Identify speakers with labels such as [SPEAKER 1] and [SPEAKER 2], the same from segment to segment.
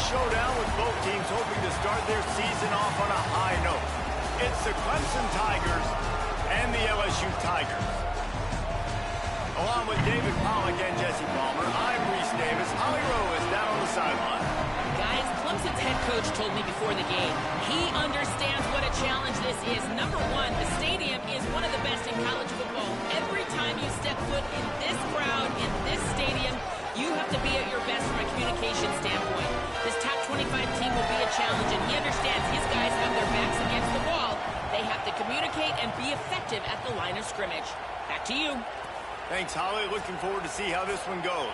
[SPEAKER 1] showdown with both teams hoping to start their season off on a high note. It's the Clemson Tigers and the LSU Tigers. Along with David Pollack and Jesse Palmer, I'm Reese Davis. Holly Rowe is down on the sideline.
[SPEAKER 2] Guys, Clemson's head coach told me before the game, he understands what a challenge this is. Number one, the stadium is one of the best in college football. Every time you step foot in this crowd, in this stadium, you have to be at your best from a communication standpoint. This top 25 team will be a challenge, and he understands his guys have their backs against the wall. They have to communicate and be effective at the line of scrimmage. Back to you.
[SPEAKER 1] Thanks, Holly. Looking forward to see how this one goes.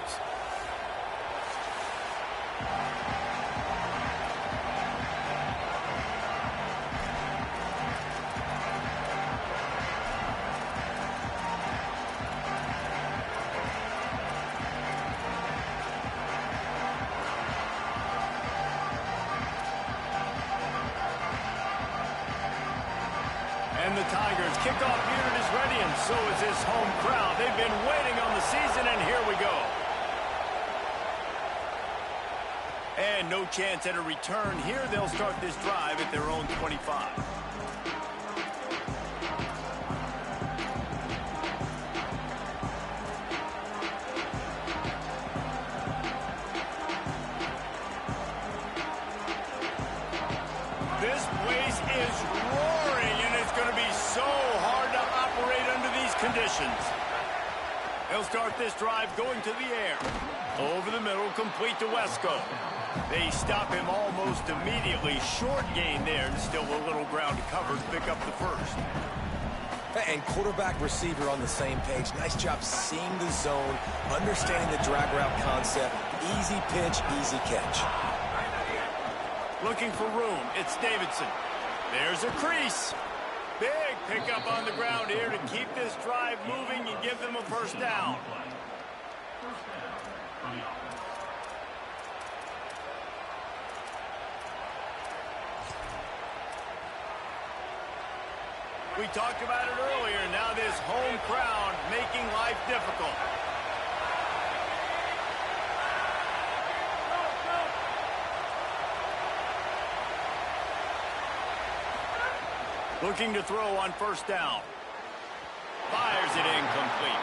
[SPEAKER 1] And the Tigers kickoff unit is ready, and so is his home crowd. They've been waiting on the season, and here we go. And no chance at a return here. They'll start this drive at their own 25. This place is roaring, and it's going to be so hard to operate under these conditions. They'll start this drive going to the air. Over the middle, complete to Wesco. They stop him almost immediately. Short gain there, and still a little ground to cover to pick up the first.
[SPEAKER 3] And quarterback receiver on the same page. Nice job seeing the zone, understanding the drag route concept. Easy pitch, easy catch.
[SPEAKER 1] Looking for room, it's Davidson. There's a crease. Big pickup on the ground here to keep this drive moving and give them a first down. We talked about it earlier. Now this home crowd making life difficult. Looking to throw on first down. Fires it incomplete.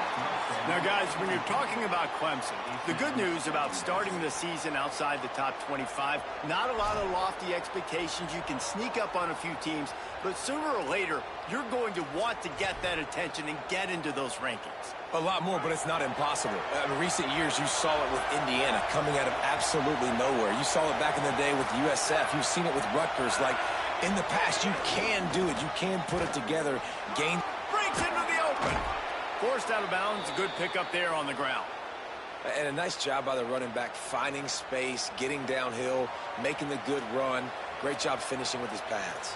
[SPEAKER 1] Now, guys, when you're talking about Clemson, the good news about starting the season outside the top 25, not a lot of lofty expectations. You can sneak up on a few teams, but sooner or later, you're going to want to get that attention and get into those rankings.
[SPEAKER 3] A lot more, but it's not impossible. In recent years, you saw it with Indiana coming out of absolutely nowhere. You saw it back in the day with USF. You've seen it with Rutgers. Like, in the past, you can do it. You can put it together. Gain.
[SPEAKER 1] Breaks into the open. Forced out of bounds. Good pickup there on the ground.
[SPEAKER 3] And a nice job by the running back, finding space, getting downhill, making the good run. Great job finishing with his pads.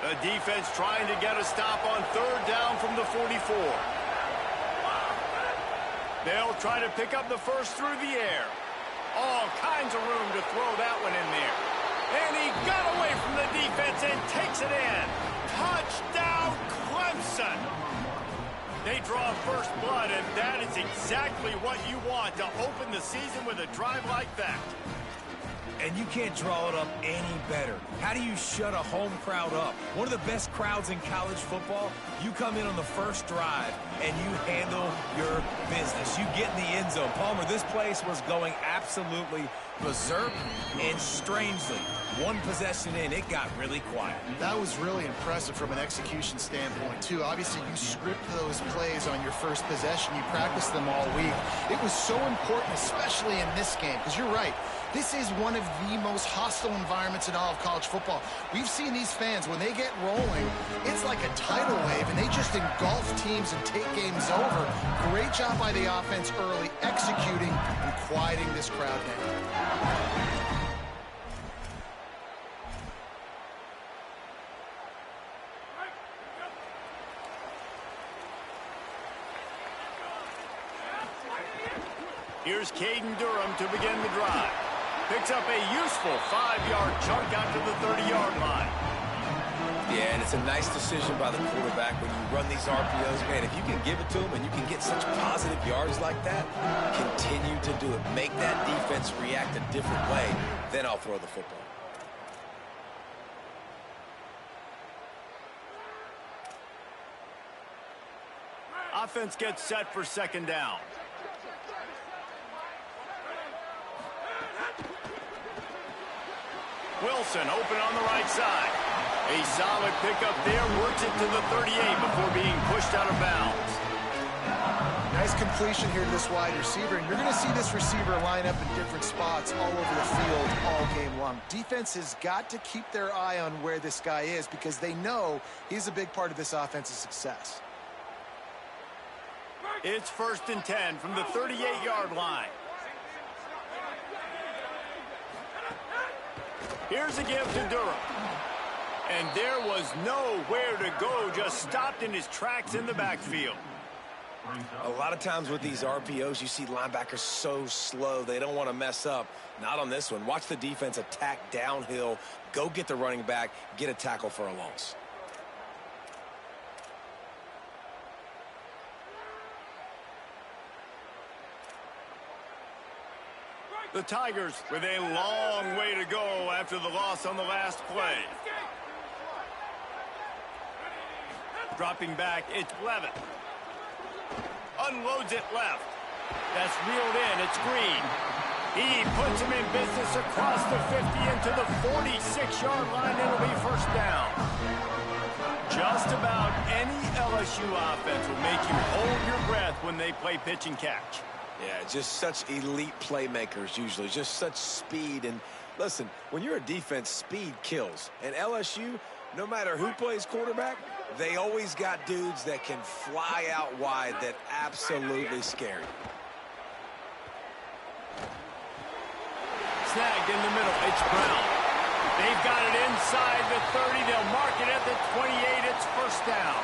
[SPEAKER 1] The defense trying to get a stop on third down from the 44. They'll try to pick up the first through the air. All kinds of room to throw that one in there. And he got away from the defense and takes it in. Touchdown, Clemson. They draw first blood, and that is exactly what you want to open the season with a drive like that.
[SPEAKER 4] And you can't draw it up any better. How do you shut a home crowd up? One of the best crowds in college football. You come in on the first drive and you handle your business. You get in the end zone. Palmer, this place was going absolutely berserk, and strangely, one possession in, it got really quiet.
[SPEAKER 5] That was really impressive from an execution standpoint, too. Obviously, you script those plays on your first possession. You practice them all week. It was so important, especially in this game, because you're right. This is one of the most hostile environments in all of college football. We've seen these fans, when they get rolling, it's like a tidal wave, and they just engulf teams and take games over. Great job by the offense early, executing and quieting this crowd down.
[SPEAKER 1] Here's Caden Durham to begin the drive. Picks up a useful 5-yard chunk out to the 30-yard line.
[SPEAKER 3] Yeah, and it's a nice decision by the quarterback when you run these RPOs. Man, if you can give it to him and you can get such positive yards like that, continue to do it. Make that defense react a different way, then I'll throw the football.
[SPEAKER 1] Offense gets set for second down. Wilson open on the right side. A solid pickup there, works it to the 38 before being pushed out of bounds.
[SPEAKER 5] Nice completion here to this wide receiver, and you're going to see this receiver line up in different spots all over the field all game long. Defense has got to keep their eye on where this guy is because they know he's a big part of this offense's success.
[SPEAKER 1] It's 1st and 10 from the 38-yard line. Here's a give to Durham. And there was nowhere to go, just stopped in his tracks in the backfield.
[SPEAKER 3] A lot of times with these RPOs, you see linebackers so slow, they don't want to mess up. Not on this one. Watch the defense attack downhill, go get the running back, get a tackle for a loss.
[SPEAKER 1] The Tigers with a long way to go after the loss on the last play. Dropping back, it's Levitt. Unloads it left. That's reeled in, it's Green. He puts him in business across the 50 into the 46-yard line. It'll be 1st down. Just about any LSU offense will make you hold your breath when they play pitch and catch.
[SPEAKER 3] Yeah, just such elite playmakers usually, just such speed. And listen, when you're a defense, speed kills. And LSU, no matter who plays quarterback, they always got dudes that can fly out wide that absolutely scare you.
[SPEAKER 1] Snagged in the middle, it's Brown. They've got it inside the 30. They'll mark it at the 28. It's 1st down.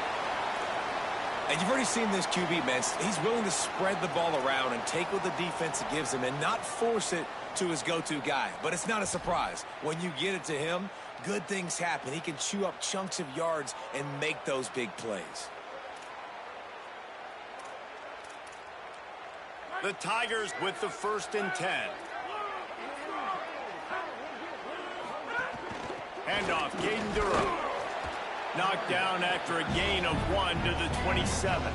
[SPEAKER 3] And you've already seen this QB, man. He's willing to spread the ball around and take what the defense gives him and not force it to his go-to guy. But it's not a surprise. When you get it to him, good things happen. He can chew up chunks of yards and make those big plays.
[SPEAKER 1] The Tigers with the 1st and 10. Handoff, Caden Durham. Knocked down after a gain of 1 to the 27.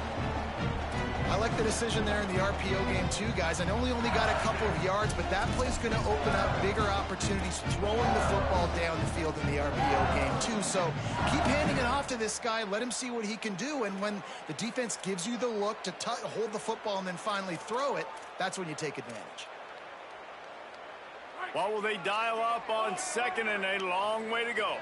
[SPEAKER 5] I like the decision there in the RPO game too, guys. I know he only got a couple of yards, but that play's going to open up bigger opportunities throwing the football down the field in the RPO game too. So keep handing it off to this guy. Let him see what he can do. And when the defense gives you the look to hold the football and then finally throw it, that's when you take advantage.
[SPEAKER 1] What will they dial up on 2nd and a long way to go?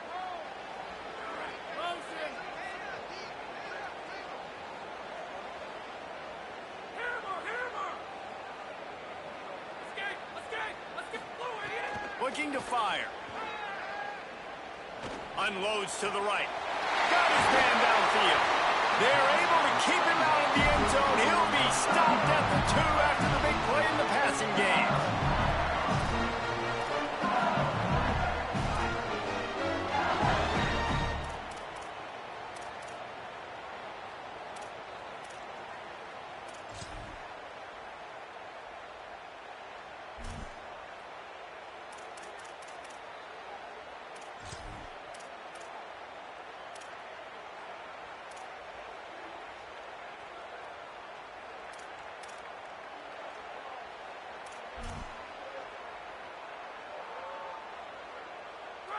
[SPEAKER 1] Looking to fire. Unloads to the right. Got his man downfield. They're able to keep him out of the end zone. He'll be stopped at the 2 after the big play in the passing game.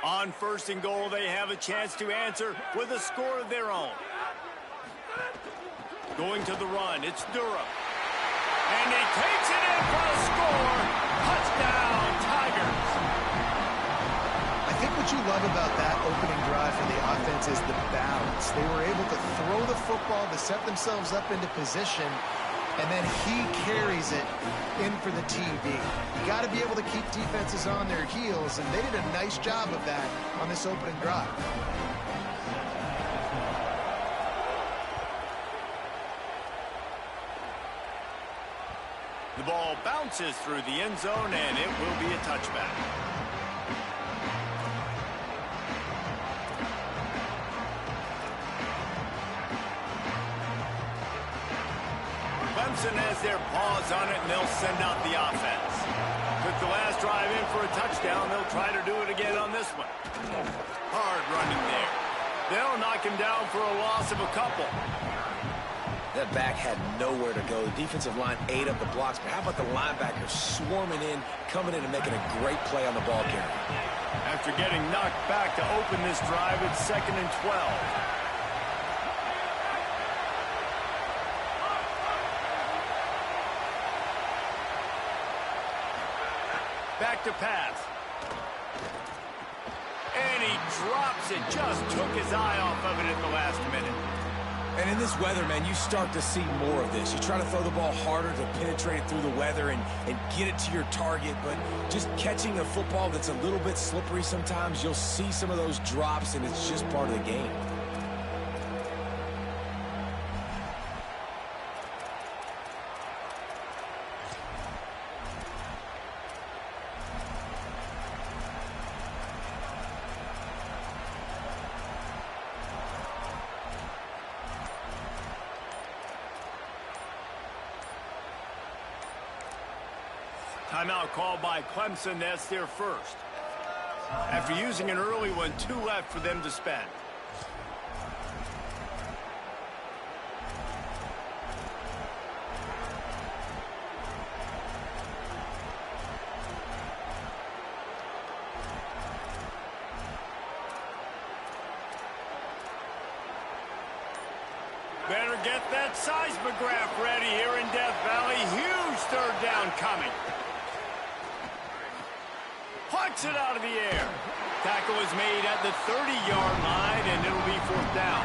[SPEAKER 1] On 1st and goal, they have a chance to answer with a score of their own. Going to the run, it's Durham. And he takes it in for a score. Touchdown, Tigers.
[SPEAKER 5] I think what you love about that opening drive for the offense is the balance. They were able to throw the football to set themselves up into position, and then he carries it in for the TD. You got to be able to keep defenses on their heels, and they did a nice job of that on this opening drive.
[SPEAKER 1] The ball bounces through the end zone, and it will be a touchback. Clemson has their paws on it, and they'll send out the offense. Took the last drive in for a touchdown. They'll try to do it again on this one. Hard running there. They'll knock him down for a loss of a couple.
[SPEAKER 3] That back had nowhere to go. The defensive line ate up the blocks, but how about the linebackers swarming in, coming in and making a great play on the ball carrier?
[SPEAKER 1] After getting knocked back to open this drive, it's 2nd and 12. Back to pass. And he drops it. Just took his eye off of it at the last minute.
[SPEAKER 3] And in this weather, man, you start to see more of this. You try to throw the ball harder to penetrate it through the weather and get it to your target, but just catching a football that's a little bit slippery sometimes, you'll see some of those drops, and it's just part of the game.
[SPEAKER 1] Timeout called by Clemson. That's their first. After using an early one, 2 left for them to spend. Better get that seismograph ready here in Death Valley. Huge 3rd down coming. Plucks it out of the air. Tackle is made at the 30-yard line, and it'll be 4th down.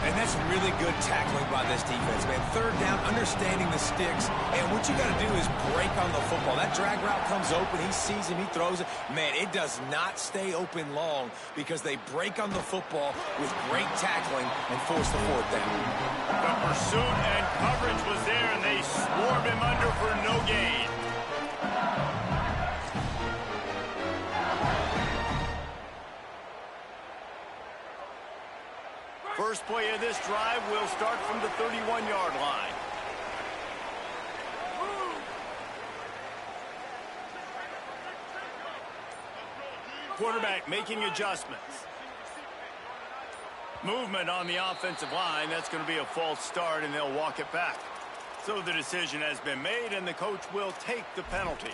[SPEAKER 3] And that's really good tackling by this defense, man. 3rd down, understanding the sticks. And what you got to do is break on the football. That drag route comes open. He sees him. He throws it. Man, it does not stay open long because they break on the football with great tackling and force the 4th down.
[SPEAKER 1] The pursuit and coverage was there, and they swarmed him under for no gain. First play of this drive will start from the 31-yard line. Quarterback making adjustments. Movement on the offensive line. That's going to be a false start, and they'll walk it back. So the decision has been made, and the coach will take the penalty.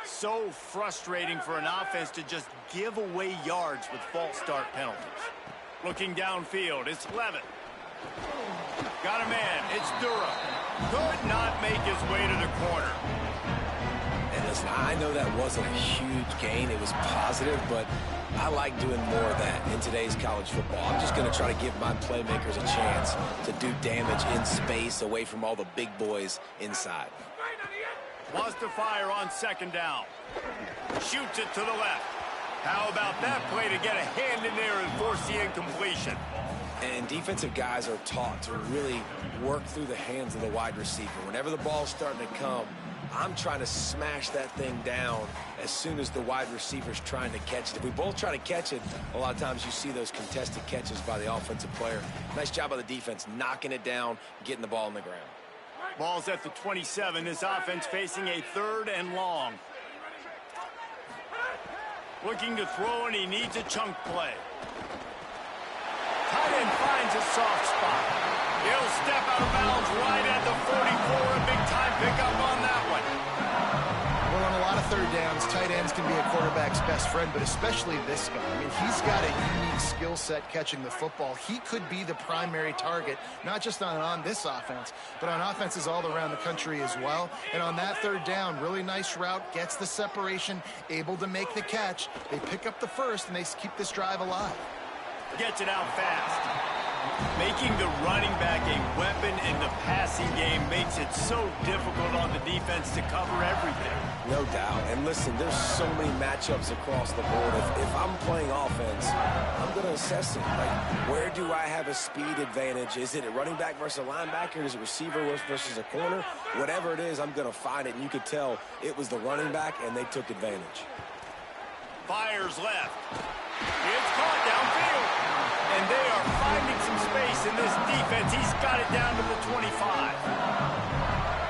[SPEAKER 1] So frustrating for an offense to just give away yards with false start penalties. Looking downfield, it's Levitt. Got a man, it's Durham. Could not make his way to the corner.
[SPEAKER 3] And listen, I know that wasn't a huge gain. It was positive, but I like doing more of that in today's college football. I'm just going to try to give my playmakers a chance to do damage in space away from all the big boys inside.
[SPEAKER 1] Wants to fire on 2nd down. Shoots it to the left. How about that play to get a hand in there and force the incompletion?
[SPEAKER 3] And defensive guys are taught to really work through the hands of the wide receiver. Whenever the ball's starting to come, I'm trying to smash that thing down as soon as the wide receiver's trying to catch it. If we both try to catch it, a lot of times you see those contested catches by the offensive player. Nice job by the defense, knocking it down, getting the ball on the ground.
[SPEAKER 1] Ball's at the 27. This offense facing a 3rd and long. Looking to throw, and he needs a chunk play. Tight end finds a soft spot. He'll step out of bounds right at the 44. A big-time pickup on that one.
[SPEAKER 5] Well, on a lot of 3rd downs, tight ends can be a quarterback's best friend, but especially this guy. I mean, he's got a unique skill set catching the football. He could be the primary target, not just on this offense, but on offenses all around the country as well. And on that 3rd down, really nice route, gets the separation, able to make the catch. They pick up the first, and they keep this drive alive.
[SPEAKER 1] Gets it out fast. Making the running back a weapon in the passing game makes it so difficult on the defense to cover everything.
[SPEAKER 3] No doubt. And listen, there's so many matchups across the board. If I'm playing offense, I'm going to assess it. Like, where do I have a speed advantage? Is it a running back versus a linebacker? Is it receiver versus a corner? Whatever it is, I'm going to find it. And you could tell it was the running back, and they took advantage.
[SPEAKER 1] Fires left. It's caught downfield. And they are finding some space in this defense. He's got it down to the 25.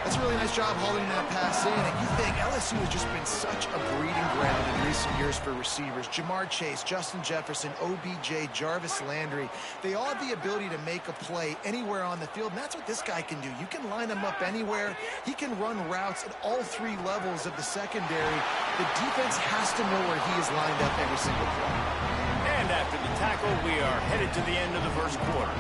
[SPEAKER 5] That's a really nice job holding that pass in. And you think LSU has just been such a breeding ground in recent years for receivers. Jamar Chase, Justin Jefferson, OBJ, Jarvis Landry. They all have the ability to make a play anywhere on the field, and that's what this guy can do. You can line him up anywhere. He can run routes at all three levels of the secondary. The defense has to know where he is lined up every single play.
[SPEAKER 1] And after the tackle, we are headed to the end of the first quarter.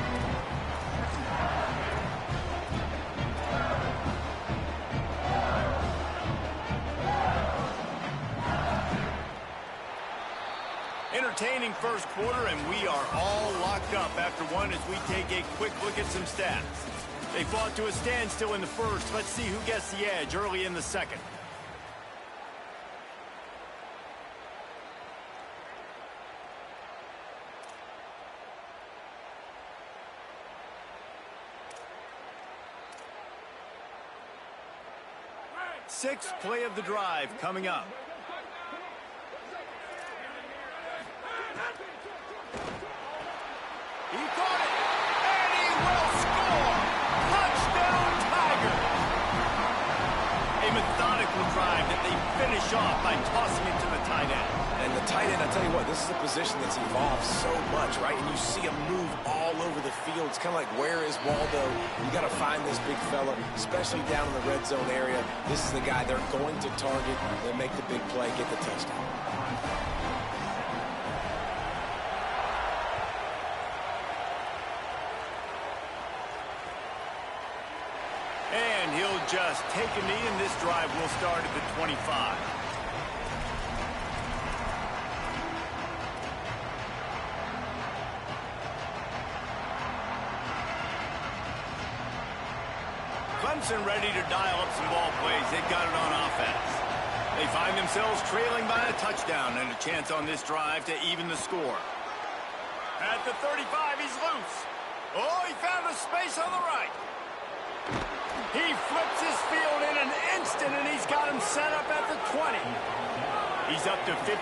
[SPEAKER 1] Entertaining first quarter, and we are all locked up after one as we take a quick look at some stats. They fought to a standstill in the first. Let's see who gets the edge early in the second. Sixth play of the drive coming up. He caught it, and he will score! Touchdown, Tiger! A methodical drive that they finish off by tossing it to the tight end.
[SPEAKER 3] And the tight end, I tell you what, this is a position that's evolved so much, right? And you see him move all over the field. It's kind of like, where is Waldo? You got to find this big fella, especially down in the red zone area. This is the guy they're going to target. They make the big play, get the touchdown.
[SPEAKER 1] And he'll just take a knee, and this drive will start at the 25. Clemson ready to dial up some ball plays. They've got it on offense. They find themselves trailing by a touchdown and a chance on this drive to even the score. At the 35, he's loose. Oh, he found a space on the right. He flips his field in an instant, and he's got him set up at the 20. He's up to 55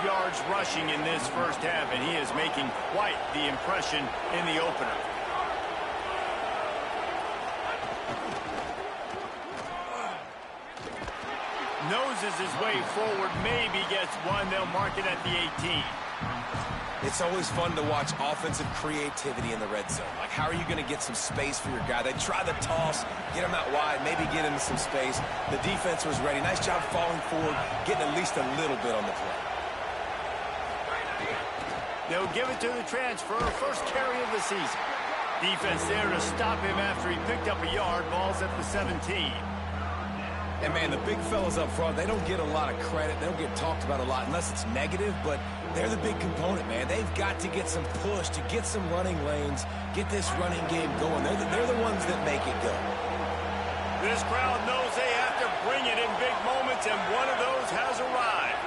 [SPEAKER 1] yards rushing in this first half, and he is making quite the impression in the opener. Noses his way forward, maybe gets one. They'll mark it at the 18.
[SPEAKER 3] It's always fun to watch offensive creativity in the red zone. Like, how are you going to get some space for your guy? They try the toss, get him out wide, maybe get him some space. The defense was ready. Nice job falling forward, getting at least a little bit on the play.
[SPEAKER 1] They'll give it to the transfer, first carry of the season. Defense there to stop him after he picked up a yard. Ball's at the 17.
[SPEAKER 3] And, man, the big fellas up front, they don't get a lot of credit. They don't get talked about a lot unless it's negative, but they're the big component, man. They've got to get some push, to get some running lanes, get this running game going. They're the ones that make it go.
[SPEAKER 1] This crowd knows they have to bring it in big moments, and one of those has arrived.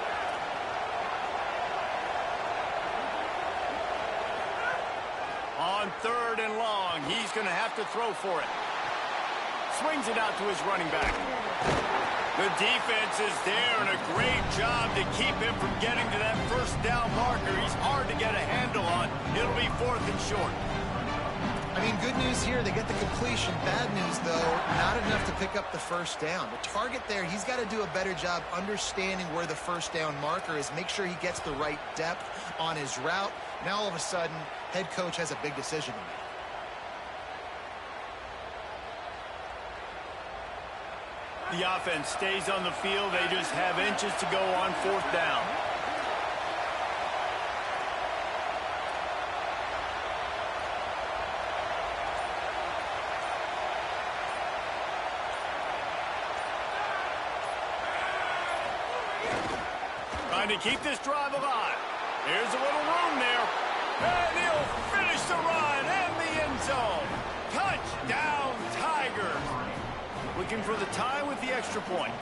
[SPEAKER 1] On third and long, he's going to have to throw for it. Swings it out to his running back. The defense is there, and a great job to keep him from getting to that first down marker. He's hard to get a handle on. It'll be fourth and short.
[SPEAKER 5] I mean, good news here, they get the completion. Bad news, though, not enough to pick up the first down. The target there, he's got to do a better job understanding where the first down marker is, make sure he gets the right depth on his route. Now, all of a sudden, head coach has a big decision to make.
[SPEAKER 1] The offense stays on the field. They just have inches to go on fourth down. Trying to keep this drive alive. There's a little room there. And he'll finish the run and the end zone. Touchdown, Tigers. Looking for the tie with the extra point.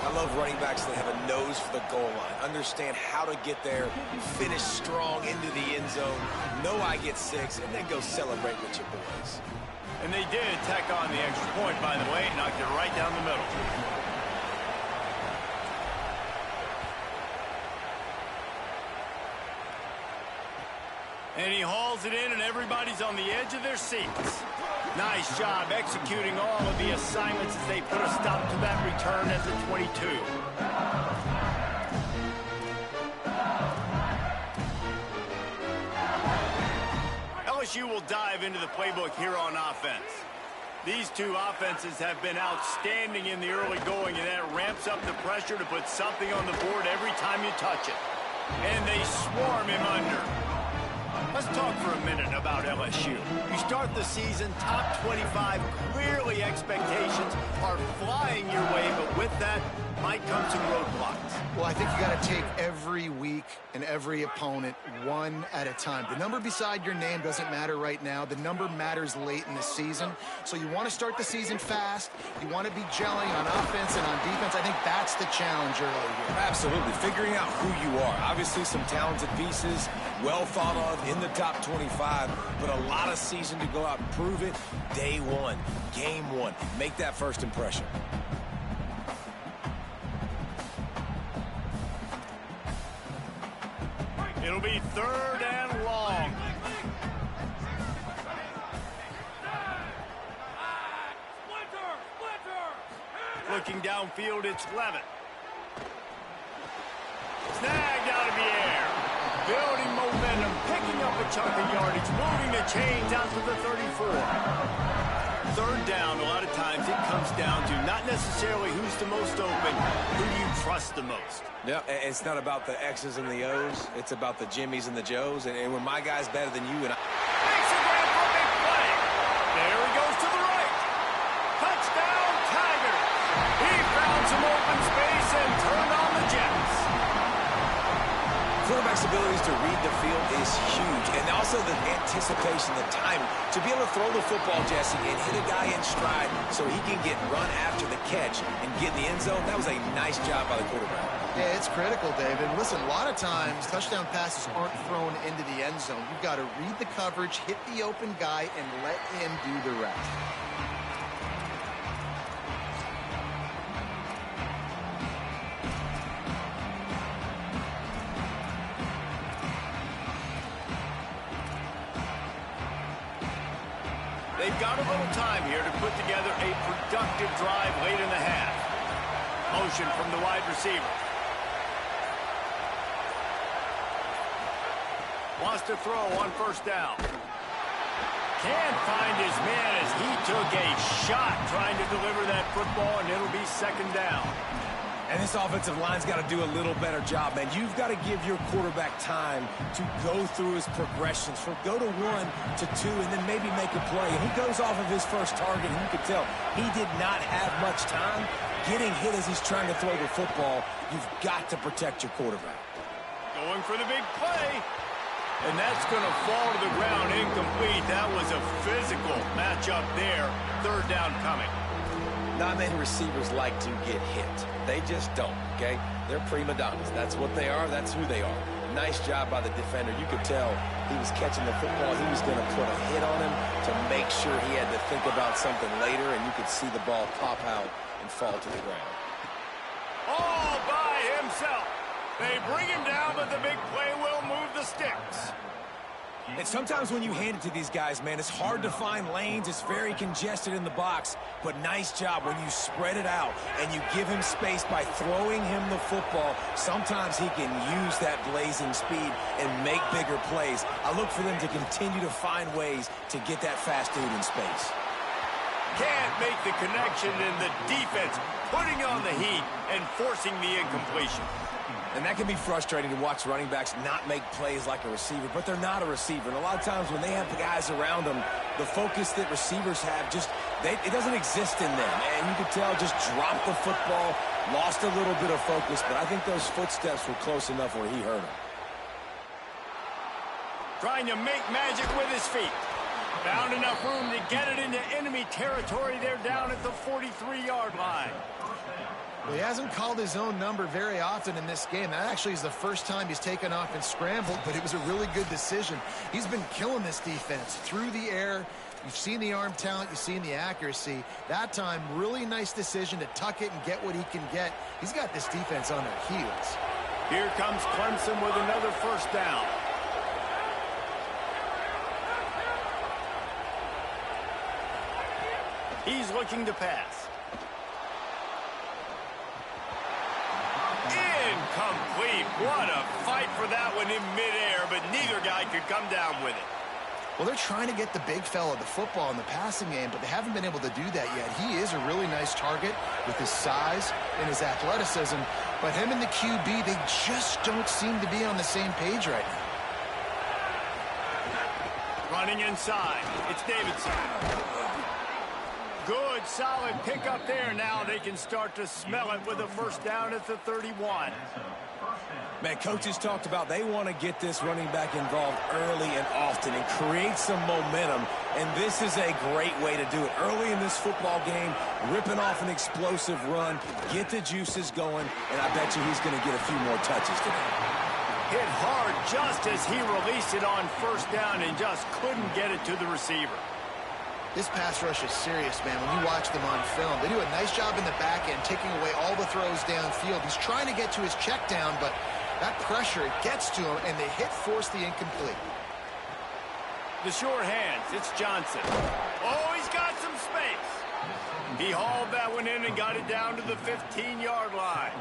[SPEAKER 3] I love running backs that have a nose for the goal line. Understand how to get there, finish strong into the end zone, know I get 6, and then go celebrate with your boys.
[SPEAKER 1] And they did tack on the extra point, by the way, knocked it right down the middle. And he hauls it in, and everybody's on the edge of their seats. Nice job executing all of the assignments as they put a stop to that return at the 22. LSU will dive into the playbook here on offense. These two offenses have been outstanding in the early going, and that ramps up the pressure to put something on the board every time you touch it. And they swarm him under. Let's talk for a minute about LSU. You start the season top 25. Clearly expectations are flying your way, but with that might come some roadblocks.
[SPEAKER 5] Well, I think you got to take every week and every opponent one at a time. The number beside your name doesn't matter right now. The number matters late in the season. So you want to start the season fast. You want to be gelling on offense and on defense. I think that's the challenge early here.
[SPEAKER 3] Absolutely. Figuring out who you are. Obviously some talented pieces, well thought of in the top 25, but a lot of season to go out and prove it. Day one, game one. Make that first impression.
[SPEAKER 1] It'll be 3rd and long. Looking downfield, it's Levitt. Snagged out of the air. Building momentum, picking up a chunk of yardage, moving the chains out to the 34. 3rd down, a lot of times it comes down to not necessarily who's the most open, who do you trust the most?
[SPEAKER 3] Yeah, it's not about the X's and the O's. It's about the Jimmys and the Joes. And when my guy's better than you and I...
[SPEAKER 1] Makes a grab for a big play. There he goes to the right. Touchdown, Tigers. He found some open space and turned on the Jets.
[SPEAKER 3] Quarterback's abilities to read the field is huge. And also the anticipation, the timing. To be able to throw the football, Jesse, and hit a guy in stride so he can get run after the catch and get in the end zone, that was a nice job by the quarterback.
[SPEAKER 5] Yeah, it's critical, David. Listen, a lot of times touchdown passes aren't thrown into the end zone. You've got to read the coverage, hit the open guy, and let him do the rest.
[SPEAKER 1] They've got a little time here to put together a productive drive late in the half. Motion from the wide receiver. Wants to throw on 1st down. Can't find his man as he took a shot trying to deliver that football, and it'll be 2nd down.
[SPEAKER 3] And this offensive line's got to do a little better job, man. You've got to give your quarterback time to go through his progressions, from go to 1 to 2, and then maybe make a play. And he goes off of his first target, and you can tell he did not have much time getting hit as he's trying to throw the football. You've got to protect your quarterback.
[SPEAKER 1] Going for the big play. And that's going to fall to the ground incomplete. That was a physical matchup there. 3rd down coming.
[SPEAKER 3] Not many receivers like to get hit. They just don't, okay? They're prima donnas. That's what they are. That's who they are. Nice job by the defender. You could tell he was catching the football. He was going to put a hit on him to make sure he had to think about something later, and you could see the ball pop out and fall to the ground.
[SPEAKER 1] All by himself. They bring him down, but the big play will move the sticks.
[SPEAKER 3] And sometimes when you hand it to these guys, man, it's hard to find lanes. It's very congested in the box. But nice job when you spread it out and you give him space by throwing him the football. Sometimes he can use that blazing speed and make bigger plays. I look for them to continue to find ways to get that fast dude in space.
[SPEAKER 1] Can't make the connection, and the defense putting on the heat and forcing the incompletion.
[SPEAKER 3] And that can be frustrating to watch running backs not make plays like a receiver, but they're not a receiver. And a lot of times when they have guys around them, the focus that receivers have it doesn't exist in them. And you could tell just dropped the football, lost a little bit of focus, but I think those footsteps were close enough where he hurt him.
[SPEAKER 1] Trying to make magic with his feet. Found enough room to get it into enemy territory. They're down at the 43-yard line.
[SPEAKER 5] Well, he hasn't called his own number very often in this game. That actually is the first time he's taken off and scrambled, but it was a really good decision. He's been killing this defense through the air. You've seen the arm talent. You've seen the accuracy. That time, really nice decision to tuck it and get what he can get. He's got this defense on their heels.
[SPEAKER 1] Here comes Clemson with another first down. He's looking to pass. Incomplete. What a fight for that one in midair, but neither guy could come down with it.
[SPEAKER 5] Well, they're trying to get the big fella the football in the passing game, but they haven't been able to do that yet. He is a really nice target with his size and his athleticism, but him and the QB, they just don't seem to be on the same page right now.
[SPEAKER 1] Running inside. It's Davidson. Good, solid pickup there. Now they can start to smell it with a first down at the 31.
[SPEAKER 3] Man, coaches talked about they want to get this running back involved early and often and create some momentum, and this is a great way to do it. Early in this football game, ripping off an explosive run, get the juices going, and I bet you he's going to get a few more touches today.
[SPEAKER 1] Hit hard just as he released it on first down and just couldn't get it to the receiver.
[SPEAKER 5] This pass rush is serious, man. When you watch them on film, they do a nice job in the back end, taking away all the throws downfield. He's trying to get to his check down, but that pressure, it gets to him, and they force the incomplete.
[SPEAKER 1] The short hands, it's Johnson. Oh, he's got some space. He hauled that one in and got it down to the 15-yard line.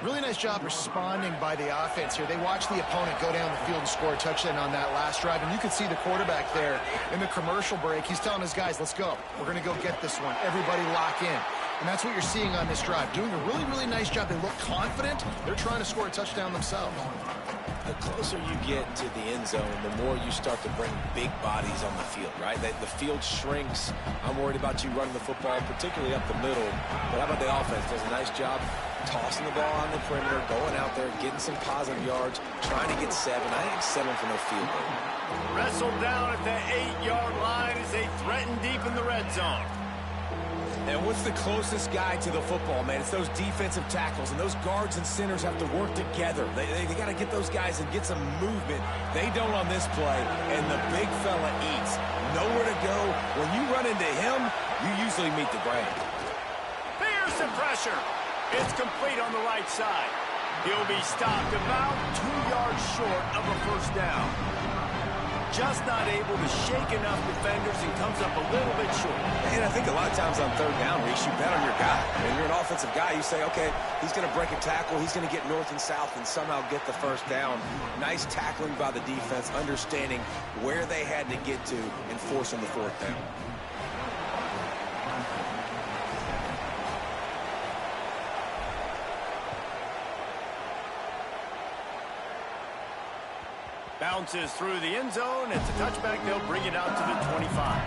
[SPEAKER 5] Really nice job responding by the offense here. They watched the opponent go down the field and score a touchdown on that last drive, and you can see the quarterback there in the commercial break. He's telling his guys, let's go. We're going to go get this one. Everybody lock in. And that's what you're seeing on this drive. Doing a really, really nice job. They look confident. They're trying to score a touchdown themselves.
[SPEAKER 3] The closer you get to the end zone, the more you start to bring big bodies on the field, right? The field shrinks. I'm worried about you running the football, particularly up the middle. But how about the offense? Does a nice job tossing the ball on the perimeter, going out there, getting some positive yards, trying to get 7. I think 7 for no field goal.
[SPEAKER 1] Wrestled down at the 8-yard line as they threaten deep in the red zone.
[SPEAKER 3] And what's the closest guy to the football, man? It's those defensive tackles, and those guards and centers have to work together. They got to get those guys and get some movement. They don't on this play, and the big fella eats. Nowhere to go. When you run into him, you usually meet the ground.
[SPEAKER 1] Fearsome pressure. It's complete on the right side. He'll be stopped about 2 yards short of a first down. Just not able to shake enough defenders and comes up a little bit short.
[SPEAKER 3] And I think a lot of times on third down, Reese, you bet on your guy. And you're an offensive guy, you say, okay, he's going to break a tackle, he's going to get north and south and somehow get the first down. Nice tackling by the defense, understanding where they had to get to and forcing the fourth down.
[SPEAKER 1] Bounces through the end zone. It's a touchback. They'll bring it out to the 25.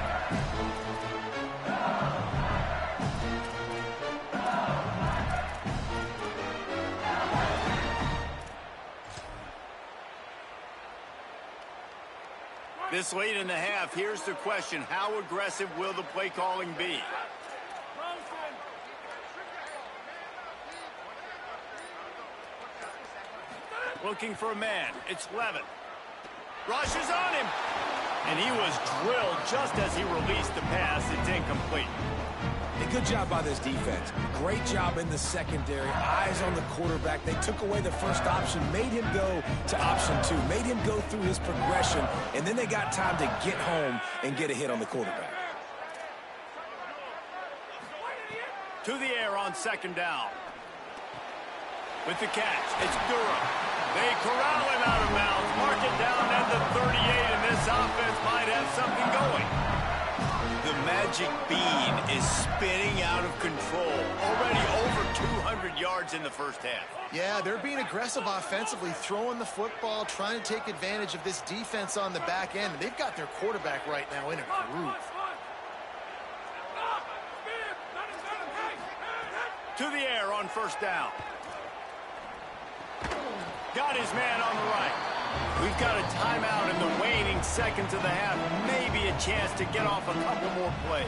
[SPEAKER 1] This late in the half, here's the question. How aggressive will the play calling be? Looking for a man. It's Levin. Rushes on him. And he was drilled just as he released the pass. It's incomplete.
[SPEAKER 3] A good job by this defense. Great job in the secondary. Eyes on the quarterback. They took away the first option, made him go to option 2, made him go through his progression, and then they got time to get home and get a hit on the quarterback.
[SPEAKER 1] To the air on second down. With the catch, it's Durham. They corral him out of bounds, mark it down at the 38, and this offense might have something going. The magic bean is spinning out of control. Already over 200 yards in the first half.
[SPEAKER 5] Yeah, they're being aggressive offensively, throwing the football, trying to take advantage of this defense on the back end. They've got their quarterback right now in a groove.
[SPEAKER 1] To the air on first down. Got his man on the right. We've got a timeout in the waning seconds of the half. Maybe a chance to get off a couple more plays.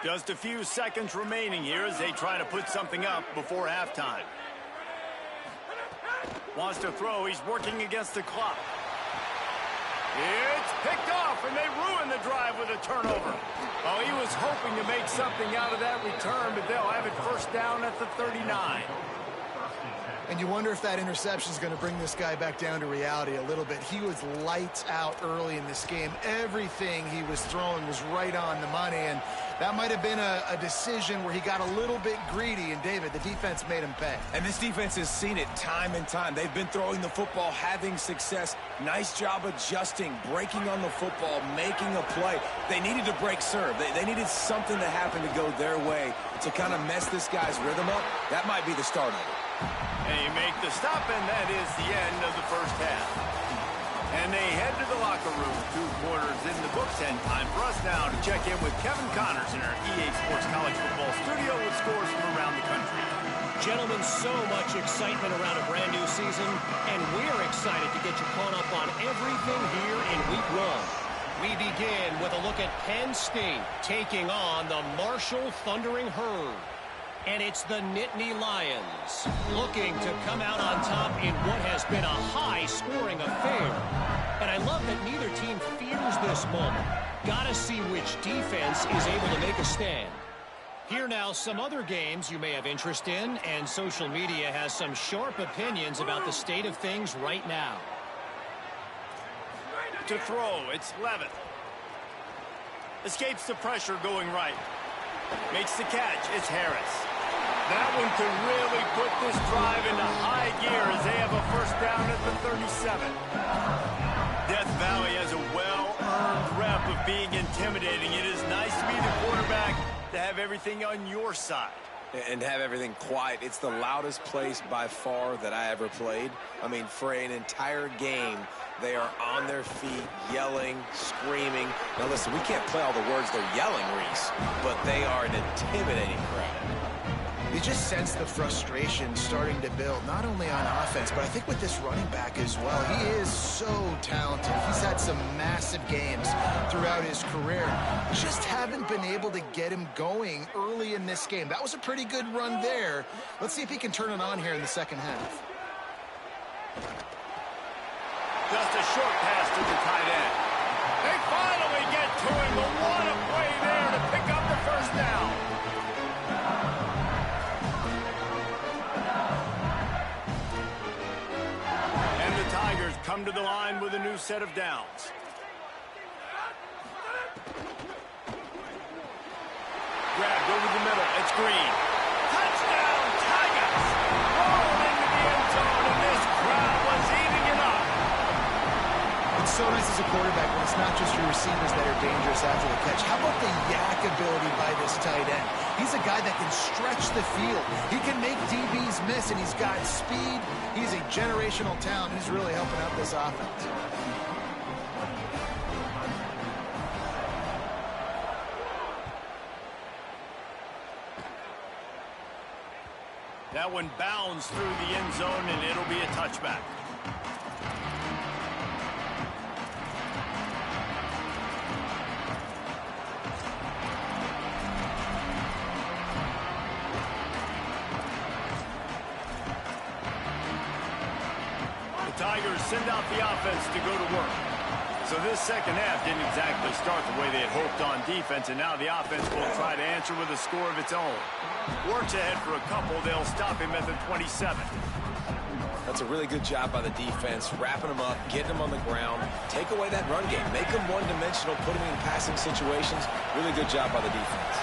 [SPEAKER 1] Just a few seconds remaining here as they try to put something up before halftime. Wants to throw. He's working against the clock. It's picked off, and they ruin the drive with a turnover. Oh, he was hoping to make something out of that return, but they'll have it first down at the 39.
[SPEAKER 5] And you wonder if that interception is going to bring this guy back down to reality a little bit. He was lights out early in this game. Everything he was throwing was right on the money, and that might have been a decision where he got a little bit greedy, and David, the defense made him pay.
[SPEAKER 3] And this defense has seen it time and time. They've been throwing the football, having success. Nice job adjusting, breaking on the football, making a play. They needed to break serve. They needed something to happen to go their way to kind of mess this guy's rhythm up. That might be the start of it.
[SPEAKER 1] They make the stop, and that is the end of the first half. And they head to the locker room. 2 quarters in the books, and time for us now to check in with Kevin Connors in our EA Sports College Football studio with scores from around the country.
[SPEAKER 6] Gentlemen, so much excitement around a brand new season, and we're excited to get you caught up on everything here in Week 1. We begin with a look at Penn State taking on the Marshall Thundering Herd. And it's the Nittany Lions looking to come out on top in what has been a high-scoring affair. And I love that neither team fears this moment. Gotta see which defense is able to make a stand. Here now, some other games you may have interest in, and social media has some sharp opinions about the state of things right now.
[SPEAKER 1] To throw, it's Levitt. Escapes the pressure going right. Makes the catch, it's Harris. That one could really put this drive into high gear as they have a first down at the 37. Death Valley has a well-earned rep of being intimidating. It is nice to be the quarterback to have everything on your side.
[SPEAKER 3] And have everything quiet. It's the loudest place by far that I ever played. I mean, for an entire game, they are on their feet, yelling, screaming. Now, listen, we can't play all the words they're yelling, Reese, but they are an intimidating crowd.
[SPEAKER 5] You just sense the frustration starting to build, not only on offense, but I think with this running back as well. He is so talented. He's had some massive games throughout his career. Just haven't been able to get him going early in this game. That was a pretty good run there. Let's see if he can turn it on here in the second half.
[SPEAKER 1] Just a short pass to the tight end. They finally get to him, but what a play there to pick up the first down. And the Tigers come to the line with a new set of downs. Grabbed over the middle. It's Green. Touchdown, Tigers! Rolled into the end zone, and this crowd was eating it up.
[SPEAKER 5] It's so nice as a quarterback when it's not just your receivers that are dangerous after the catch. How about the yak ability by this tight end? He's a guy that can stretch the field. He can make DBs miss, and he's got speed. He's a generational talent. He's really helping out this offense.
[SPEAKER 1] That one bounds through the end zone, and it'll be a touchback. The Tigers send out the offense to go to work. So this second half didn't exactly start the way they had hoped on defense, and now the offense will try to answer with a score of its own. Works ahead for a couple. They'll stop him at the 27.
[SPEAKER 3] That's a really good job by the defense, wrapping them up, getting them on the ground, take away that run game, make them one-dimensional, put them in passing situations. Really good job by the defense.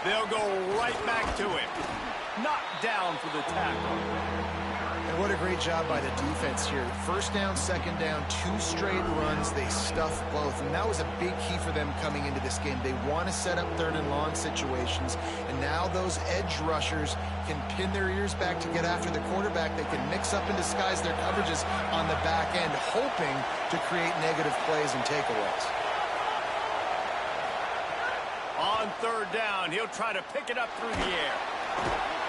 [SPEAKER 3] They'll go right back to him. Knocked down for the tackle.
[SPEAKER 5] And what a great job by the defense here. First down, second down, 2 straight runs. They stuffed both, and that was a big key for them coming into this game. They want to set up third and long situations, and now those edge rushers can pin their ears back to get after the quarterback. They can mix up and disguise their coverages on the back end, hoping to create negative plays and takeaways.
[SPEAKER 1] On third down, he'll try to pick it up through the air.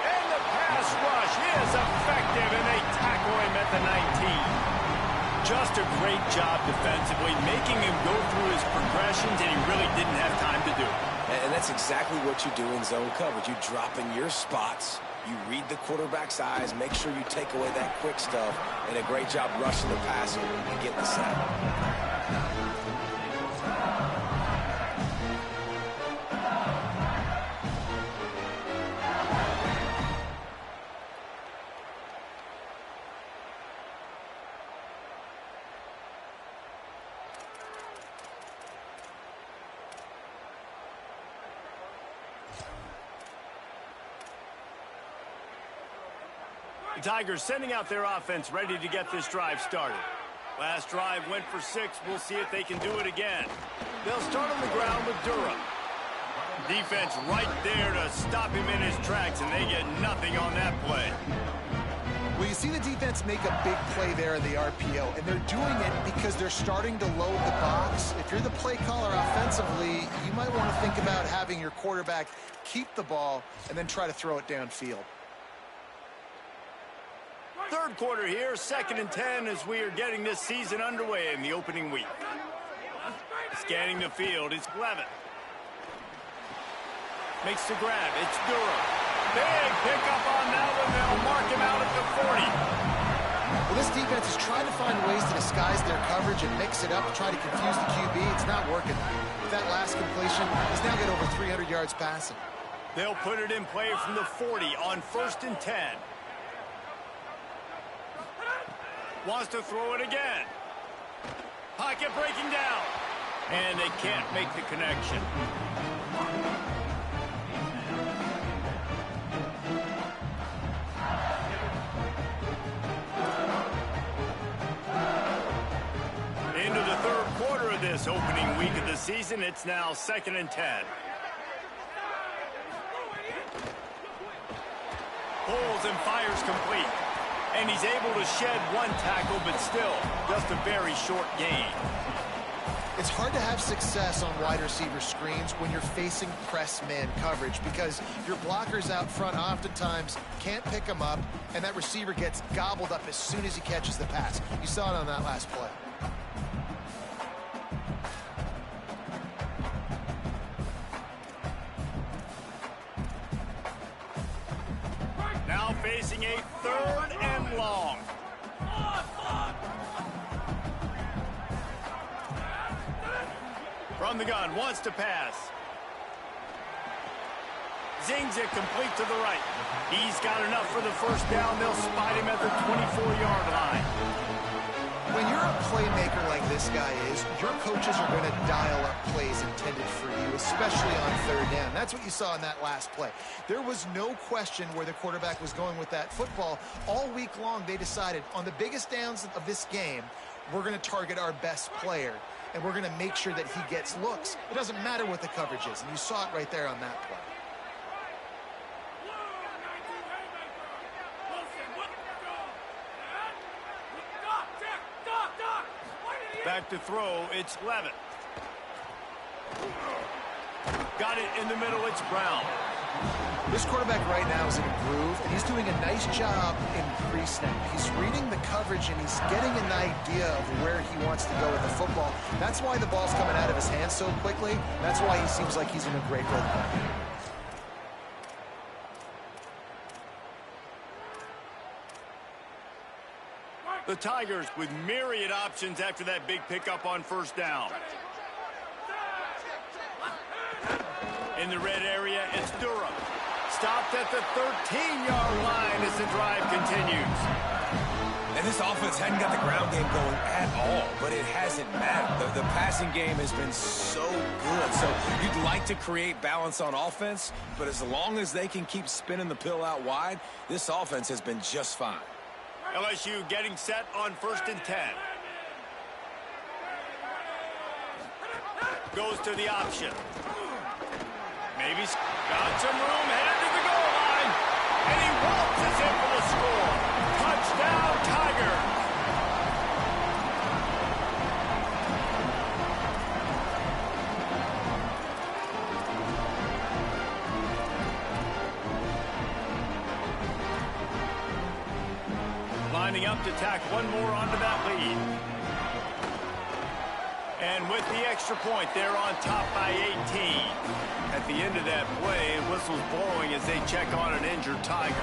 [SPEAKER 1] And the pass rush is effective, and they tackle him at the 19. Just a great job defensively, making him go through his progressions, and he really didn't have time to do it.
[SPEAKER 3] And that's exactly what you do in zone coverage. You drop in your spots, you read the quarterback's eyes, make sure you take away that quick stuff, and a great job rushing the passer and getting the sack.
[SPEAKER 1] The Tigers sending out their offense ready to get this drive started. Last drive went for 6. We'll see if they can do it again. They'll start on the ground with Durham. Defense right there to stop him in his tracks, and they get nothing on that play.
[SPEAKER 5] Well, you see the defense make a big play there in the RPO, and they're doing it because they're starting to load the box. If you're the play caller offensively, you might want to think about having your quarterback keep the ball and then try to throw it downfield.
[SPEAKER 1] Third quarter here, 2nd and 10 as we are getting this season underway in the opening week. Scanning the field, it's Levin. Makes the grab, it's Durham. Big pickup on that one, they'll mark him out at the 40.
[SPEAKER 5] Well, this defense is trying to find ways to disguise their coverage and mix it up to try to confuse the QB. It's not working. With that last completion, he's now got over 300 yards passing.
[SPEAKER 1] They'll put it in play from the 40 on 1st and 10. Wants to throw it again. Pocket breaking down. And they can't make the connection. Into the third quarter of this opening week of the season, it's now 2nd and 10. Pulls and fires complete. And he's able to shed 1 tackle, but still just a very short gain.
[SPEAKER 5] It's hard to have success on wide receiver screens when you're facing press man coverage because your blockers out front oftentimes can't pick them up, and that receiver gets gobbled up as soon as he catches the pass. You saw it on that last play.
[SPEAKER 1] Now facing a 3rd and long. From the gun, wants to pass. Zings it complete to the right. He's got enough for the 1st down. They'll spot him at the 24-yard line.
[SPEAKER 5] When you're a playmaker like this guy is, your coaches are going to dial up plays intended for you, especially on 3rd down. That's what you saw in that last play. There was no question where the quarterback was going with that football. All week long, they decided on the biggest downs of this game, we're going to target our best player, and we're going to make sure that he gets looks. It doesn't matter what the coverage is, and you saw it right there on that play.
[SPEAKER 1] Back to throw, it's Levin. Got it in the middle, it's Brown.
[SPEAKER 5] This quarterback right now is in a groove, and he's doing a nice job in pre-snap. He's reading the coverage, and he's getting an idea of where he wants to go with the football. That's why the ball's coming out of his hands so quickly. That's why he seems like he's in a great rhythm.
[SPEAKER 1] The Tigers with myriad options after that big pickup on 1st down. In the red area, it's Durham. Stopped at the 13-yard line as the drive continues.
[SPEAKER 3] And this offense hadn't got the ground game going at all, but it hasn't mattered. The passing game has been so good. So you'd like to create balance on offense, but as long as they can keep spinning the pill out wide, this offense has been just fine.
[SPEAKER 1] LSU getting set on 1st and 10. Goes to the option. Maybe got some room, headed to the goal line. And he waltzes in for the score. Touchdown, Tigers. Lining up to tack one more onto that lead. And with the extra point, they're on top by 18. At the end of that play, whistles blowing as they check on an injured Tiger.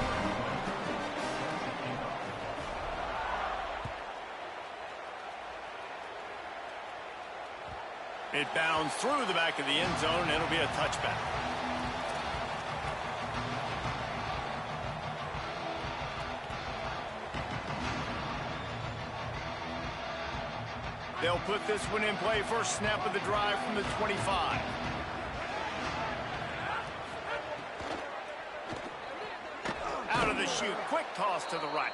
[SPEAKER 1] It bounds through the back of the end zone, and it'll be a touchback. They'll put this one in play. First snap of the drive from the 25. Out of the chute. Quick toss to the right.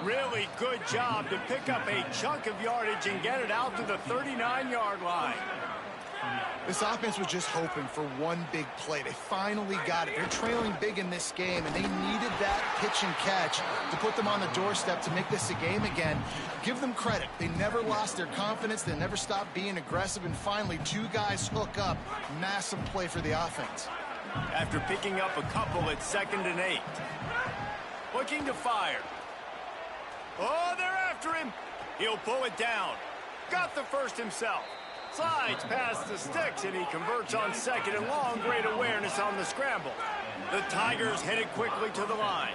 [SPEAKER 1] Really good job to pick up a chunk of yardage and get it out to the 39-yard line.
[SPEAKER 5] This offense was just hoping for one big play. They finally got it. They're trailing big in this game, and they needed that pitch and catch to put them on the doorstep to make this a game again. Give them credit. They never lost their confidence. They never stopped being aggressive, and finally, two guys hook up. Massive play for the offense.
[SPEAKER 1] After picking up a couple, it's 2nd and 8. Looking to fire. Oh, they're after him. He'll pull it down. Got the first himself. Slides past the sticks, and he converts on 2nd and long. Great awareness on the scramble. The Tigers headed quickly to the line.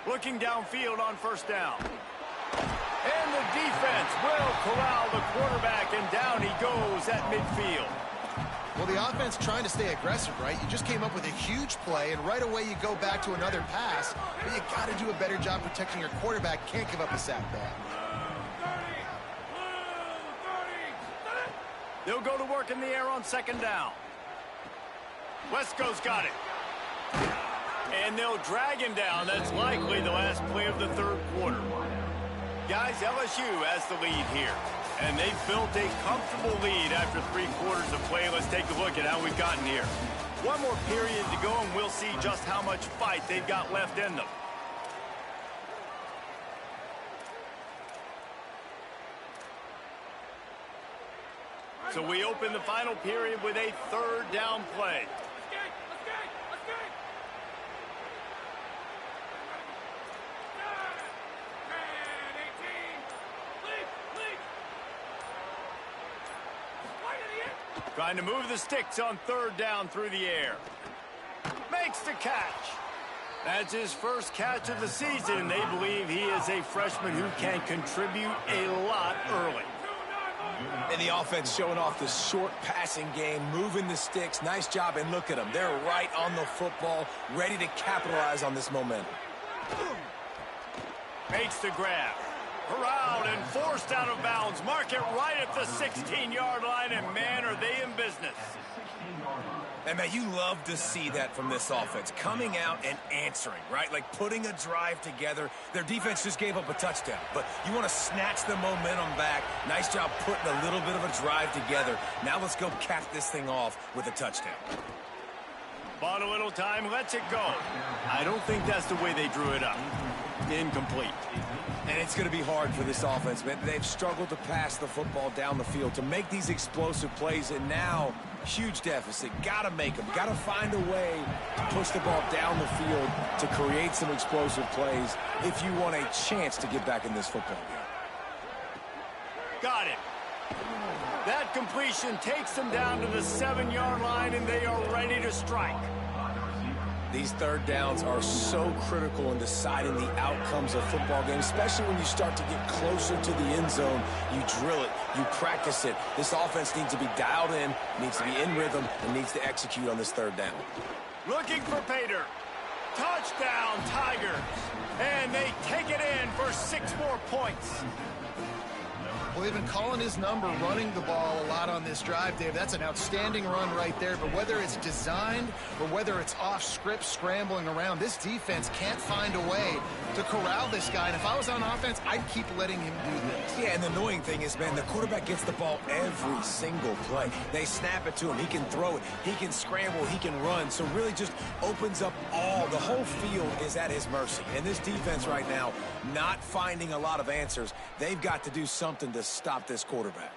[SPEAKER 1] Looking downfield on 1st down. And the defense will corral the quarterback, and down he goes at midfield.
[SPEAKER 5] Well, the offense trying to stay aggressive, right? You just came up with a huge play, and right away you go back to another pass, but you got to do a better job protecting your quarterback. Can't give up a sack there.
[SPEAKER 1] They'll go to work in the air on 2nd down. Wesco's got it. And they'll drag him down. That's likely the last play of the 3rd quarter. Guys, LSU has the lead here. And they've built a comfortable lead after 3 quarters of play. Let's take a look at how we've gotten here. One more period to go, and we'll see just how much fight they've got left in them. So we open the final period with a 3rd down play. Trying to move the sticks on 3rd down through the air. Makes the catch. That's his first catch of the season, and they believe he is a freshman who can contribute a lot early.
[SPEAKER 3] And the offense showing off the short passing game, moving the sticks. Nice job, and look at them. They're right on the football, ready to capitalize on this momentum.
[SPEAKER 1] Makes the grab. Corralled and forced out of bounds. Mark it right at the 16-yard line, and man, are they in business.
[SPEAKER 3] And man, you love to see that from this offense. Coming out and answering, right? Like putting a drive together. Their defense just gave up a touchdown, but you want to snatch the momentum back. Nice job putting a little bit of a drive together. Now let's go cap this thing off with a touchdown.
[SPEAKER 1] Bought a little time, lets it go. I don't think that's the way they drew it up. Incomplete.
[SPEAKER 3] And it's going to be hard for this offense, man. They've struggled to pass the football down the field to make these explosive plays, and now huge deficit. Got to make them. Got to find a way to push the ball down the field to create some explosive plays if you want a chance to get back in this football game.
[SPEAKER 1] Got it. That completion takes them down to the 7-yard line, and they are ready to strike.
[SPEAKER 3] These 3rd downs are so critical in deciding the outcomes of football games, especially when you start to get closer to the end zone. You drill it, you practice it. This offense needs to be dialed in, needs to be in rhythm, and needs to execute on this 3rd down.
[SPEAKER 1] Looking for Pater. Touchdown, Tigers. And they take it in for 6 more points.
[SPEAKER 5] Well, they've been calling his number, running the ball a lot on this drive, Dave. That's an outstanding run right there. But whether it's designed or whether it's off script scrambling around, this defense can't find a way to corral this guy. And if I was on offense, I'd keep letting him do this.
[SPEAKER 3] Yeah, and the annoying thing is, man, the quarterback gets the ball every single play. They snap it to him. He can throw it. He can scramble. He can run. So really just opens up the whole field is at his mercy. And this defense right now, not finding a lot of answers. They've got to do something to stop this quarterback.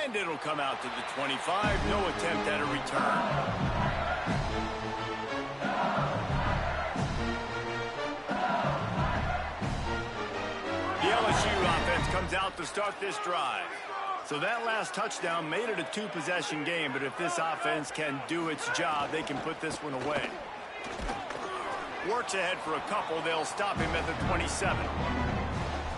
[SPEAKER 1] And it'll come out to the 25. No attempt at a return. The LSU offense comes out to start this drive. So that last touchdown made it a 2-possession game, but if this offense can do its job, they can put this one away. Works ahead for a couple. They'll stop him at the 27.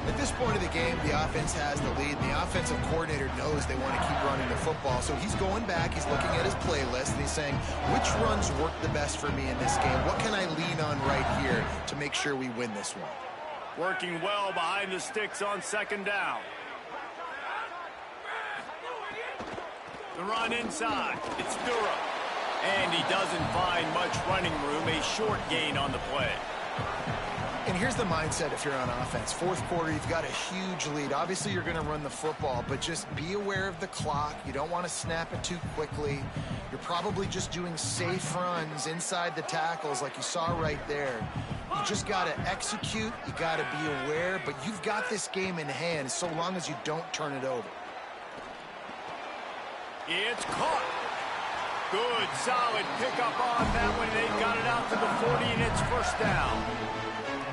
[SPEAKER 5] At this point of the game, the offense has the lead, and the offensive coordinator knows they want to keep running the football. So he's going back, he's looking at his playlist, and he's saying, which runs work the best for me in this game? What can I lean on right here to make sure we win this one?
[SPEAKER 1] Working well behind the sticks on 2nd down. The run inside. It's Durham. And he doesn't find much running room. A short gain on the play.
[SPEAKER 5] And here's the mindset if you're on offense. 4th quarter, you've got a huge lead. Obviously, you're going to run the football, but just be aware of the clock. You don't want to snap it too quickly. You're probably just doing safe runs inside the tackles like you saw right there. You just got to execute. You got to be aware, but you've got this game in hand so long as you don't turn it over.
[SPEAKER 1] It's caught. Good, solid pickup on that one. They've got it out to the 40, and it's 1st down.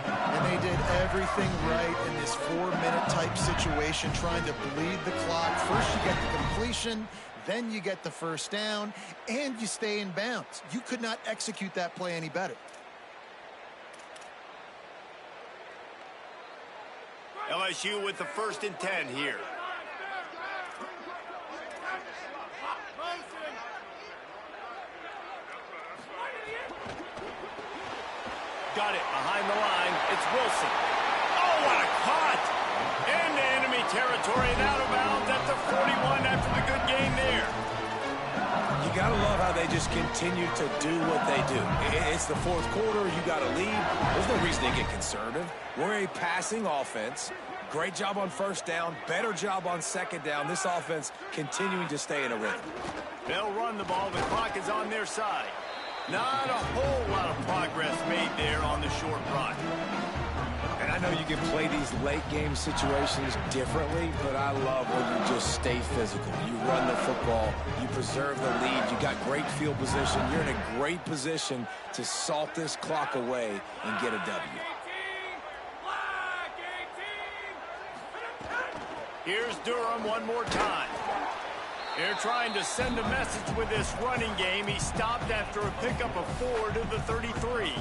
[SPEAKER 5] And they did everything right in this 4-minute type situation, trying to bleed the clock. First you get the completion, then you get the 1st down, and you stay in bounds. You could not execute that play any better.
[SPEAKER 1] LSU with the 1st and 10 here. Got it behind the line. It's Wilson. Oh, what a cut! Into enemy territory and out of bounds at the 41 after the good game there.
[SPEAKER 3] You got to love how they just continue to do what they do. It's the 4th quarter. You got to lead. There's no reason to get conservative. We're a passing offense. Great job on 1st down. Better job on 2nd down. This offense continuing to stay in a rhythm.
[SPEAKER 1] They'll run the ball. The clock is on their side. Not a whole lot of progress made there on the short run.
[SPEAKER 3] And I know you can play these late game situations differently, but I love when you just stay physical. You run the football, you preserve the lead, you got great field position. You're in a great position to salt this clock away and get a W.
[SPEAKER 1] Here's Durham one more time. They're trying to send a message with this running game. He stopped after a pickup of 4 to the 33.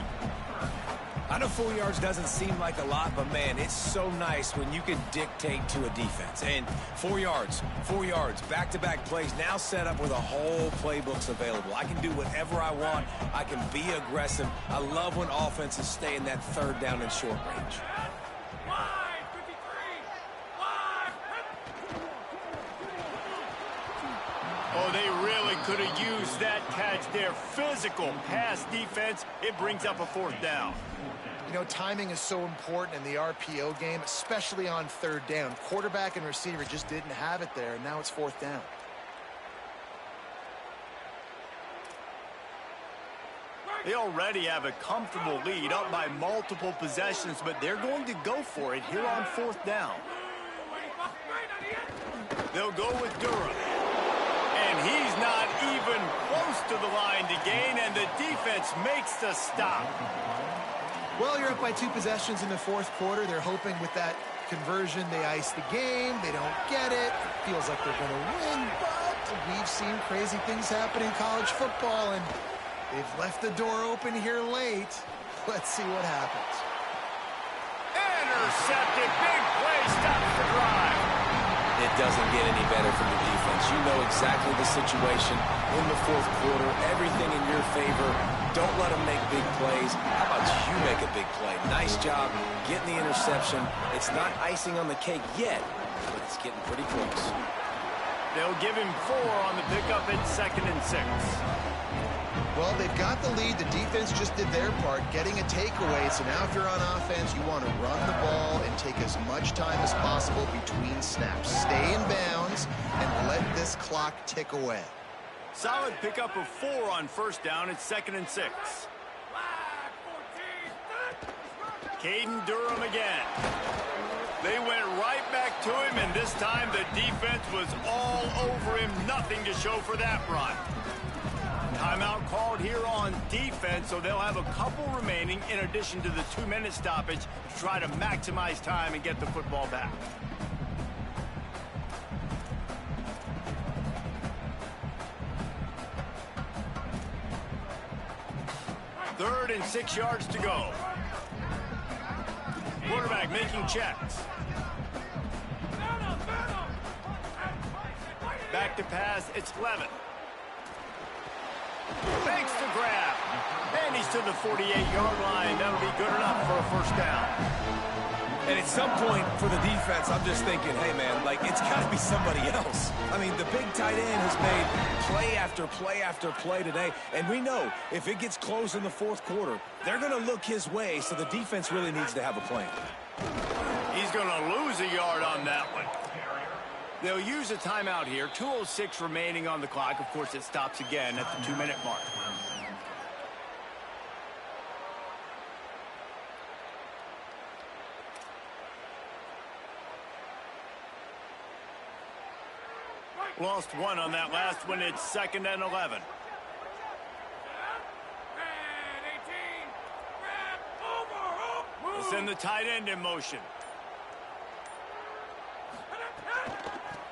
[SPEAKER 3] I know 4 yards doesn't seem like a lot, but, man, it's so nice when you can dictate to a defense. And 4 yards, back-to-back plays now set up with a whole playbooks available. I can do whatever I want. I can be aggressive. I love when offenses stay in that 3rd down and short range.
[SPEAKER 1] Oh, they really could have used that catch there. Physical pass defense. It brings up a 4th down.
[SPEAKER 5] You know, timing is so important in the RPO game, especially on 3rd down. Quarterback and receiver just didn't have it there, and now it's 4th down.
[SPEAKER 1] They already have a comfortable lead, up by multiple possessions, but they're going to go for it here on 4th down. They'll go with Durham. And he's not even close to the line to gain, and the defense makes the stop.
[SPEAKER 5] Well, you're up by 2 possessions in the 4th quarter. They're hoping with that conversion they ice the game. They don't get it. Feels like they're going to win, but we've seen crazy things happen in college football, and they've left the door open here late. Let's see what happens.
[SPEAKER 1] Intercepted. Big play. Stops the drive.
[SPEAKER 3] It doesn't get any better from the defense. defense. You know exactly the situation in the fourth quarter, everything in your favor. Don't let them make big plays. How about you make a big play? Nice job getting the interception. It's not icing on the cake yet, but it's getting pretty close.
[SPEAKER 1] They'll give him 4 on the pickup at 2nd and 6.
[SPEAKER 5] Well, they've got the lead. The defense just did their part, getting a takeaway. So now if you're on offense, you want to run the ball and take as much time as possible between snaps. Stay in bounds and let this clock tick away.
[SPEAKER 1] Solid pickup of 4 on 1st down at 2nd and 6. Caden Durham again. They went right back to him, and this time the defense was all over him. Nothing to show for that run. Timeout called here on defense, so they'll have a couple remaining in addition to the 2-minute stoppage to try to maximize time and get the football back. Third and 6 yards to go. Quarterback making checks. Back to pass, it's Levin. Makes the grab. And he's to the 48-yard line. That'll be good enough for a 1st down.
[SPEAKER 3] And at some point for the defense, I'm just thinking, hey, man, like, it's got to be somebody else. I mean, the big tight end has made play after play after play today. And we know if it gets close in the fourth quarter, they're going to look his way, so the defense really needs to have a plan.
[SPEAKER 1] He's going to lose a yard on that one. They'll use a timeout here. 2:06 remaining on the clock. Of course, it stops again at the 2-minute mark. Lost 1 on that last one. It's 2nd and 11. We'll send the tight end in motion.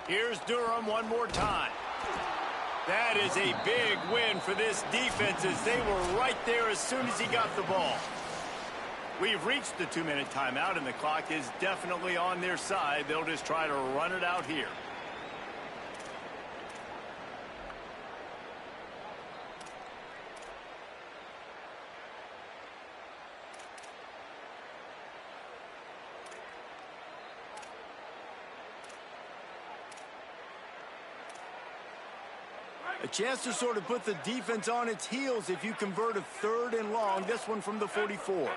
[SPEAKER 1] Here's Durham one more time. That is a big win for this defense as they were right there as soon as he got the ball. We've reached the 2-minute timeout, and the clock is definitely on their side. They'll just try to run it out here. A chance to sort of put the defense on its heels if you convert a 3rd and long. This one from the 44.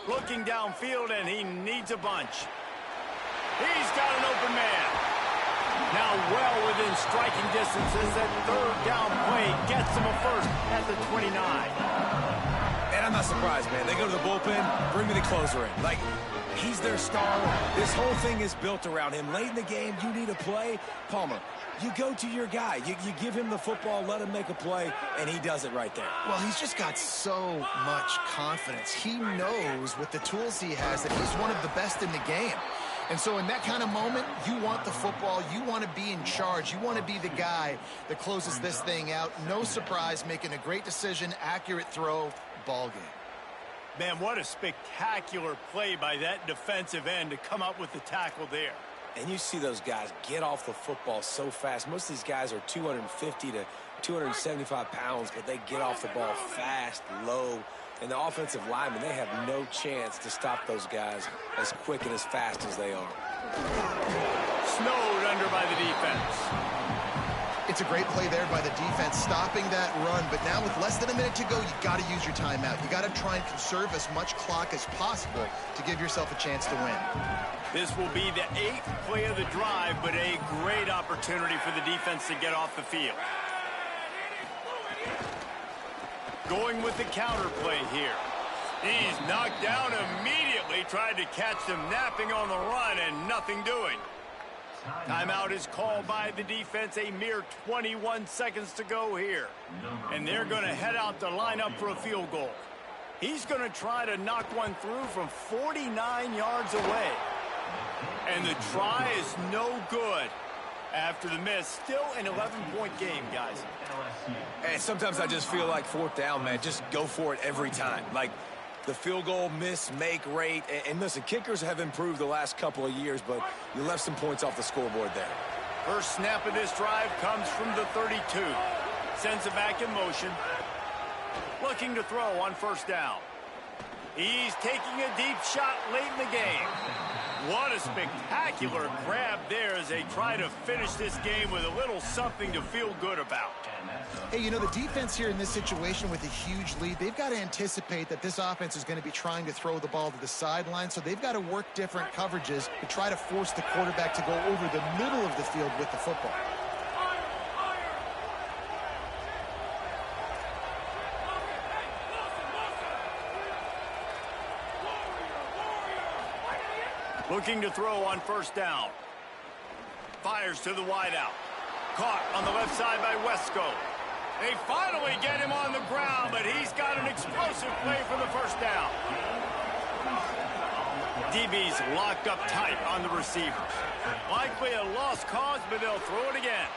[SPEAKER 1] Looking downfield, and he needs a bunch. He's got an open man. Now well within striking distances. That 3rd down play gets him a 1st at the 29.
[SPEAKER 3] And I'm not surprised, man. They go to the bullpen, bring me the closer in. Like, he's their star. This whole thing is built around him. Late in the game, you need a play. Palmer, you go to your guy. You give him the football, let him make a play, and he does it right there.
[SPEAKER 5] Well, he's just got so much confidence. He knows with the tools he has that he's one of the best in the game. And so in that kind of moment, you want the football. You want to be in charge. You want to be the guy that closes this thing out. No surprise, making a great decision, accurate throw, ball game.
[SPEAKER 1] Man, what a spectacular play by that defensive end to come up with the tackle there.
[SPEAKER 3] And you see those guys get off the football so fast. Most of these guys are 250 to 275 pounds, but they get off the ball fast, low. And the offensive linemen, they have no chance to stop those guys as quick and as fast as they are.
[SPEAKER 1] Snowed under by the defense.
[SPEAKER 5] It's a great play there by the defense, stopping that run. But now with less than a minute to go, you got to use your timeout. You got to try and conserve as much clock as possible to give yourself a chance to win.
[SPEAKER 1] This will be the 8th play of the drive, but a great opportunity for the defense to get off the field. Going with the counter play here. He's knocked down immediately, tried to catch them napping on the run and nothing doing. Timeout is called by the defense. A mere 21 seconds to go here. And they're going to head out to line up for a field goal. He's going to try to knock one through from 49 yards away. And the try is no good. After the miss, still an 11-point game, guys.
[SPEAKER 3] And sometimes I just feel like fourth down, man, just go for it every time. Like the field goal miss-make rate. And listen, kickers have improved the last couple of years, but you left some points off the scoreboard there.
[SPEAKER 1] First snap of this drive comes from the 32. Sends it back in motion. Looking to throw on first down. He's taking a deep shot late in the game. What a spectacular grab there as they try to finish this game with a little something to feel good about.
[SPEAKER 5] Hey, you know, the defense here in this situation with a huge lead, they've got to anticipate that this offense is going to be trying to throw the ball to the sideline, so they've got to work different coverages to try to force the quarterback to go over the middle of the field with the football.
[SPEAKER 1] Looking to throw on first down. Fires to the wideout. Caught on the left side by Wesco. They finally get him on the ground, but he's got an explosive play for the first down. DB's locked up tight on the receivers. Likely a lost cause, but they'll throw it again.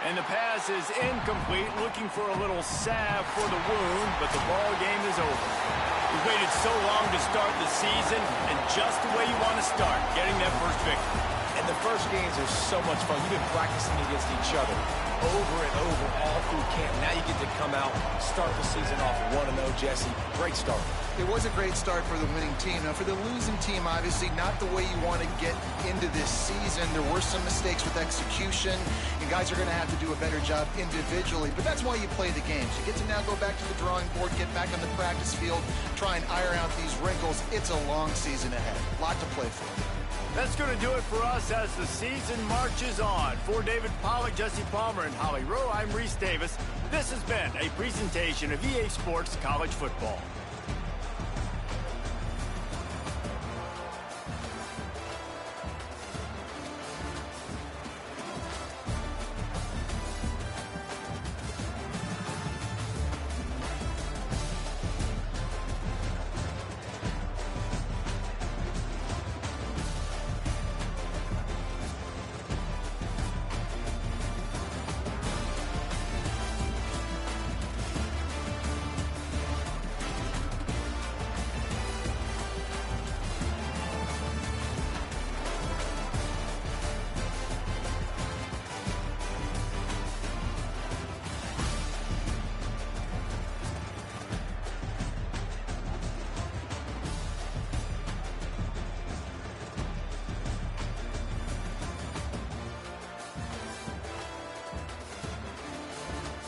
[SPEAKER 1] And the pass is incomplete, looking for a little salve for the wound, but the ball game is over. We've waited so long to start the season, and just the way you want to start, getting that first victory.
[SPEAKER 3] And the first games are so much fun. You've been practicing against each other over and over all through camp. Now you get to come out, start the season off 1-0, Jesse. Great start.
[SPEAKER 5] It was a great start for the winning team. Now, for the losing team, obviously not the way you want to get into this season. There were some mistakes with execution. You guys are going to have to do a better job individually, but that's why you play the games. You get to now go back to the drawing board, get back on the practice field, try and iron out these wrinkles. It's a long season ahead. A lot to play for.
[SPEAKER 1] That's going to do it for us as the season marches on. For David Pollack, Jesse Palmer, and Holly Rowe, I'm Reese Davis. This has been a presentation of EA Sports College Football.